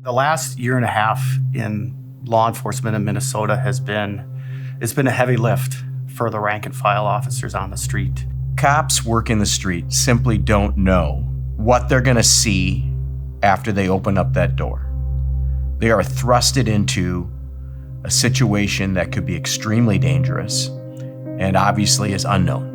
The last year and a half in law enforcement in Minnesota it's been a heavy lift for the rank and file officers on the street. Cops working the street simply don't know what they're gonna see after they open up that door. They are thrusted into a situation that could be extremely dangerous and obviously is unknown.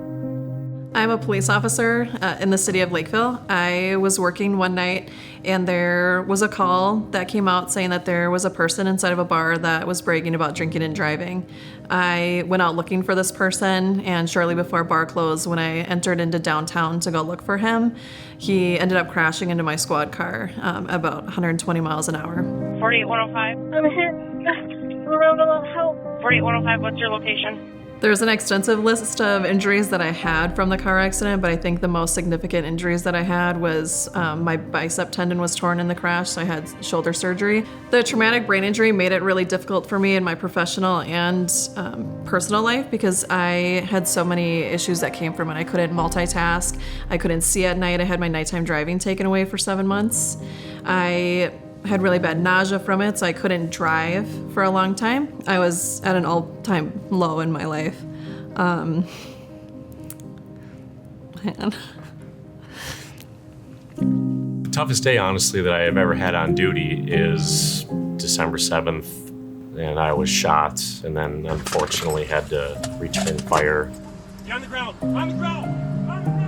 I'm a police officer in the city of Lakeville. I was working one night and there was a call that came out saying that there was a person inside of a bar that was bragging about drinking and driving. I went out looking for this person, and shortly before bar closed, when I entered into downtown to go look for him, he ended up crashing into my squad car about 120 miles an hour. 48105. I'm hit. Around a lot of help. 48105, what's your location? There's an extensive list of injuries that I had from the car accident, but I think the most significant injuries that I had was my bicep tendon was torn in the crash, so I had shoulder surgery. The traumatic brain injury made it really difficult for me in my professional and personal life because I had so many issues that came from it. I couldn't multitask, I couldn't see at night, I had my nighttime driving taken away for 7 months. I had really bad nausea from it, so I couldn't drive for a long time. I was at an all-time low in my life. Man. The toughest day, honestly, that I have ever had on duty is December 7th, and I was shot, and then unfortunately had to return fire. Get on the ground! On the ground! On the ground!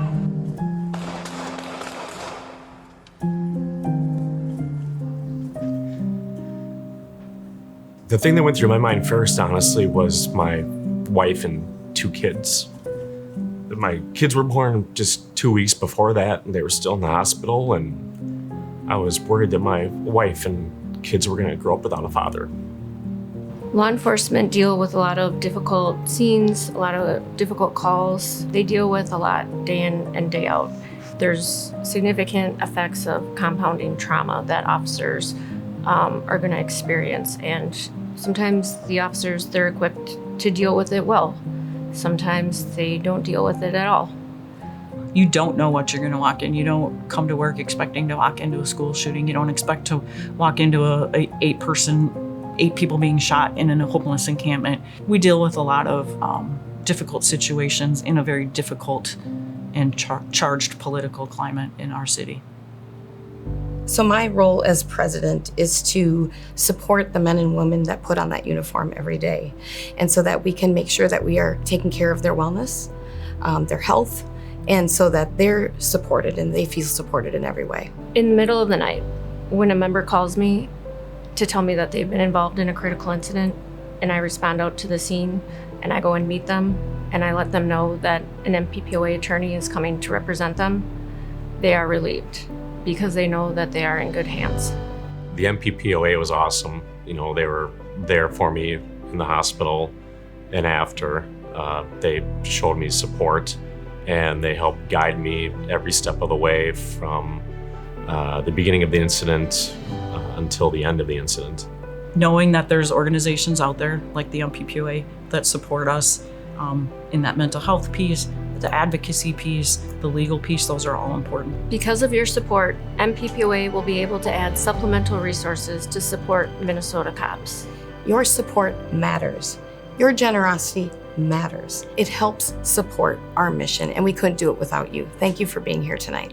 The thing that went through my mind first, honestly, was my wife and 2 kids. My kids were born just 2 weeks before that, and they were still in the hospital, and I was worried that my wife and kids were gonna grow up without a father. Law enforcement deal with a lot of difficult scenes, a lot of difficult calls. They deal with a lot day in and day out. There's significant effects of compounding trauma that officers are gonna experience, and sometimes the officers, they're equipped to deal with it well. Sometimes they don't deal with it at all. You don't know what you're going to walk in. You don't come to work expecting to walk into a school shooting. You don't expect to walk into a 8 people being shot in a homeless encampment. We deal with a lot of difficult situations in a very difficult and charged political climate in our city. So my role as president is to support the men and women that put on that uniform every day, and so that we can make sure that we are taking care of their wellness, their health, and so that they're supported and they feel supported in every way. In the middle of the night, when a member calls me to tell me that they've been involved in a critical incident, and I respond out to the scene and I go and meet them and I let them know that an MPPOA attorney is coming to represent them, they are relieved, because they know that they are in good hands. The MPPOA was awesome. You know, they were there for me in the hospital and after. They showed me support and they helped guide me every step of the way from the beginning of the incident until the end of the incident. Knowing that there's organizations out there like the MPPOA that support us in that mental health piece, the advocacy piece, the legal piece, those are all important. Because of your support, MPPOA will be able to add supplemental resources to support Minnesota cops. Your support matters. Your generosity matters. It helps support our mission, and we couldn't do it without you. Thank you for being here tonight.